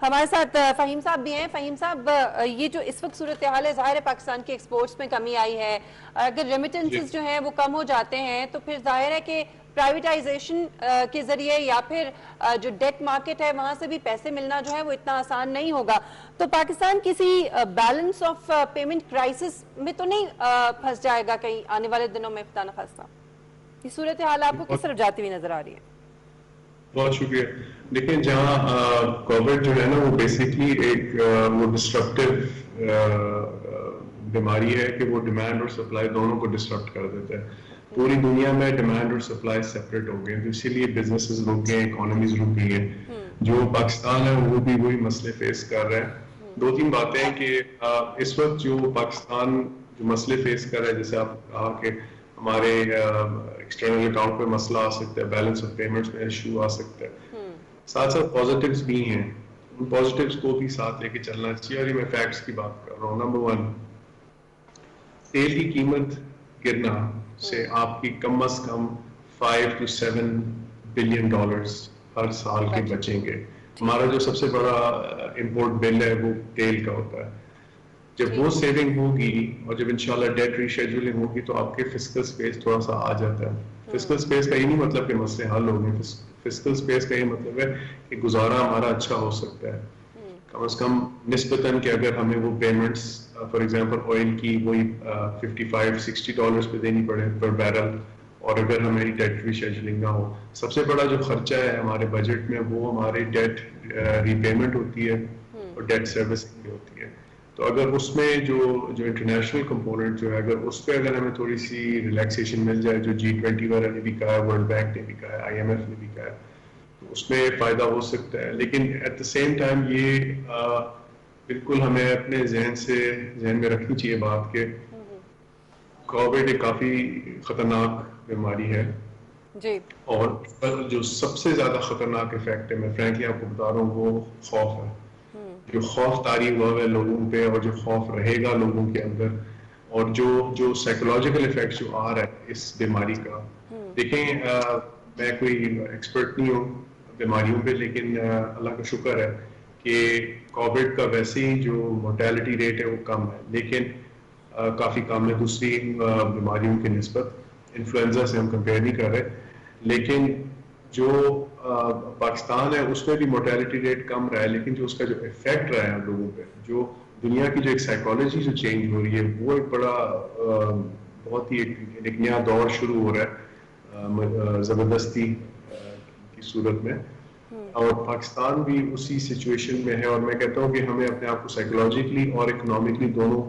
ہمارے ساتھ فہیم صاحب بھی ہیں. فہیم صاحب، یہ جو اس وقت صورتحال ہے، ظاہر ہے پاکستان کے ایکسپورٹس میں کمی آئی ہے. اگر ریمیٹنسز جو ہیں وہ کم ہو جاتے ہیں تو پھر ظاہر ہے کہ پرائیویٹائزیشن کے ذریعے یا پھر جو ڈیٹ مارکیٹ ہے وہاں سے بھی پیسے ملنا جو ہے وہ اتنا آسان نہیں ہوگا. تو پاکستان کسی بیلنس آف پیمنٹ کرائسس میں تو نہیں پھنس جائے گا کہیں آنے والے دنوں میں خدا نخواستہ؟ یہ صورتحال آپ کو کس طرف جاتی ہوئی نظر آ رہی ہے؟ بہت شکریہ. دیکھیں، جہاں کووڈ جو ہے نا وہ بیسکلی ایک وہ ڈسٹرپٹیو بیماری ہے کہ وہ ڈیمانڈ اور سپلائی دونوں کو ڈسٹرپٹ کر دیتا ہے. پوری دنیا میں ڈیمانڈ اور سپلائی سیپریٹ ہو گئے ہیں، تو اسی لیے بزنسز رک گئے ہیں، اکانومیز رک گئی ہیں. جو پاکستان ہے وہ بھی وہی مسئلے فیس کر رہا ہے. دو تین باتیں ہیں کہ اس وقت جو پاکستان جو مسئلے فیس کر رہا ہے، جیسے آپ کہا کہ ہمارے ایکسٹرنل اکاؤنٹ پہ مسئلہ آ سکتا ہے، بیلنس آف پیمنٹس میں ایشو آ سکتا ہے. ساتھ ساتھ پازیٹیوز بھی ہیں، ان پازیٹیوز کو بھی ساتھ لے کے چلنا چاہیے. اور یہ میں فیکٹس کی بات کر رہا ہوں. نمبر 1، تیل کی قیمت گرنا سے آپ کی کم از کم $5 to $7 billion ہر سال کے بچیں گے. ہمارا جو سب سے بڑا امپورٹ بل ہے وہ تیل کا ہوتا ہے. جب وہ سیونگ ہوگی اور جب انشاءاللہ ڈیٹ ریشیڈولنگ ہوگی تو آپ کے فسکل سپیس تھوڑا سا آ جاتا ہے. فسکل سپیس کا یہ نہیں مطلب کہ مسئلے حل ہو گئے. فسکل سپیس کا یہ مطلب ہے کہ گزارا ہمارا اچھا ہو سکتا ہے. کم از کم نسبتاً کہ اگر ہمیں وہ پیمنٹس فار ایگزامپل آئل کی وہی $55-60 پہ دینی پڑے پر بیرل، اور اگر ہماری ڈیٹ ریشیڈولنگ نہ ہو. سب سے بڑا جو خرچہ ہے ہمارے بجٹ میں وہ ہمارے ڈیٹ ری پیمنٹ ہوتی ہے اور ڈیٹ سروسنگ بھی ہوتی ہے. تو اگر اس میں جو انٹرنیشنل کمپوننٹ جو ہے اس پہ اگر ہمیں تھوڑی سی ریلیکسیشن مل جائے، جو G20 والا نے بھی کہا ہے، ورلڈ بینک نے بھی کہا ہے، IMF نے بھی کہا ہے، تو اس میں فائدہ ہو سکتا ہے. لیکن ایٹ دا سیم ٹائم یہ بالکل ہمیں اپنے ذہن میں رکھنی چاہیے بات کہ کووڈ ایک کافی خطرناک بیماری ہے جی، اور اس پر جو سب سے زیادہ خطرناک افیکٹ ہے، میں فرینکلی آپ کو بتا رہا ہوں، وہ خوف ہے. جو خوف طاری ہوا ہے لوگوں پہ اور جو خوف رہے گا لوگوں کے اندر، اور جو سائیکولوجیکل افیکٹ جو آ رہا ہے اس بیماری کا. دیکھیں، میں کوئی ایکسپرٹ نہیں ہوں بیماریوں پہ، لیکن اللہ کا شکر ہے کہ کووڈ کا ویسے ہی جو مورٹیلٹی ریٹ ہے وہ کم ہے، لیکن کافی کم ہے دوسری بیماریوں کی نسبت. انفلوئنزا سے ہم کمپیئر نہیں کر رہے، لیکن جو پاکستان ہے اس میں بھی مورٹیلٹی ریٹ کم رہا ہے، لیکن جو اس کا جو افیکٹ رہا ہے لوگوں پہ، جو دنیا کی جو ایک سائیکالوجی جو چینج ہو رہی ہے، وہ ایک بڑا بہت ہی ایک نیا دور شروع ہو رہا ہے زبردستی کی صورت میں. اور پاکستان بھی اسی سچویشن میں ہے، اور میں کہتا ہوں کہ ہمیں اپنے آپ کو سائیکولوجیکلی اور اکنامکلی دونوں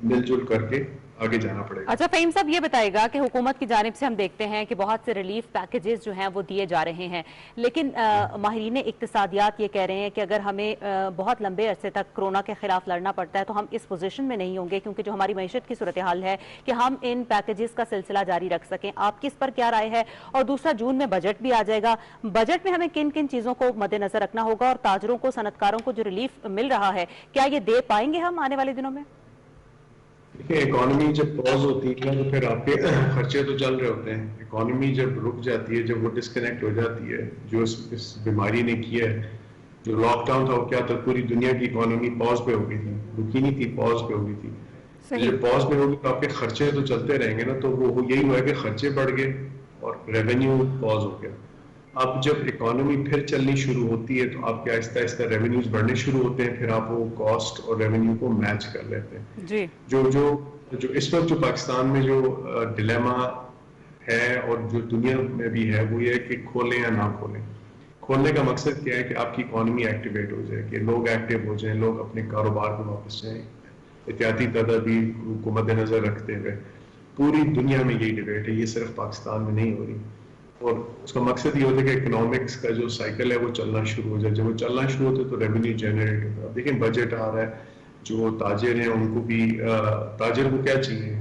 مل جل کر کے آگے جانا پڑے گا. اچھا فہیم صاحب، یہ بتائے گا کہ حکومت کی جانب سے ہم دیکھتے ہیں کہ بہت سے ریلیف پیکیجز جو ہیں وہ دیے جا رہے ہیں، لیکن ماہرین اقتصادیات یہ کہہ رہے ہیں کہ اگر ہمیں بہت لمبے عرصے تک کرونا کے خلاف لڑنا پڑتا ہے تو ہم اس پوزیشن میں نہیں ہوں گے، کیونکہ جو ہماری معیشت کی صورتحال ہے کہ ہم ان پیکیجز کا سلسلہ جاری رکھ سکیں. آپ کی اس پر کیا رائے ہے؟ اور دوسرا، جون میں بجٹ بھی آ جائے گا، بجٹ میں ہمیں کن کن چیزوں کو مد نظر رکھنا ہوگا، اور تاجروں کو، صنعت کاروں کو جو ریلیف مل رہا ہے کیا یہ دے پائیں گے ہم آنے والے دنوں میں؟ دیکھیں، اکانومی جب پاز ہوتی ہے تو پھر آپ کے خرچے تو چل رہے ہوتے ہیں. اکانومی جب رک جاتی ہے، جب وہ ڈسکنیکٹ ہو جاتی ہے، جو اس بیماری نے کیا ہے، جو لاک ڈاؤن تھا وہ کیا تھا، پوری دنیا کی اکانومی پاز پہ ہو گئی تھی، رکی نہیں تھی، پاز پہ ہو گئی تھی. جب پاز پہ ہوگی تو آپ کے خرچے تو چلتے رہیں گے نا، تو وہ یہی ہوا ہے کہ خرچے بڑھ گئے اور ریونیو پاز ہو گیا. اب جب اکانومی پھر چلنی شروع ہوتی ہے تو آپ کے آہستہ آہستہ ریونیوز بڑھنے شروع ہوتے ہیں، پھر آپ وہ کاسٹ اور ریونیو کو میچ کر لیتے ہیں. جی، جو اس وقت جو پاکستان میں جو ڈیلیما ہے اور جو دنیا میں بھی ہے، وہ یہ ہے کہ کھولیں یا نہ کھولیں. کھولنے کا مقصد کیا ہے کہ آپ کی اکانومی ایکٹیویٹ ہو جائے، کہ لوگ ایکٹیو ہو جائیں، لوگ اپنے کاروبار کو واپس جائیں، احتیاطی تدابیر کو مد نظر رکھتے ہوئے. پوری دنیا میں یہی ڈبیٹ ہے، یہ صرف پاکستان میں نہیں ہو رہی. اور اس کا مقصد یہ ہوتا ہے کہ اکنامکس کا جو سائیکل ہے وہ چلنا شروع ہو جائے. جب وہ چلنا شروع ہوتا ہے تو ریونیو جنریٹ ہوتا ہے. دیکھیں، بجٹ آ رہا ہے، جو تاجر ہیں ان کو بھی، تاجر کو کیا چاہیے؟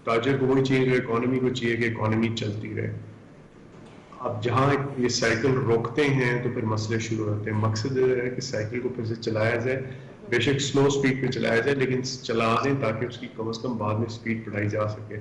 تاجر کو وہی چاہیے جو اکانومی کو چاہیے کہ اکانومی چلتی رہے. اب جہاں یہ سائیکل روکتے ہیں تو پھر مسئلے شروع ہوتے ہیں. مقصد یہ ہے کہ سائیکل کو پھر سے چلایا جائے، بے شک سلو سپیڈ پہ چلایا جائے، لیکن چلا دیں تاکہ اس کی کم از کم بعد میں سپیڈ بڑھائی جا سکے.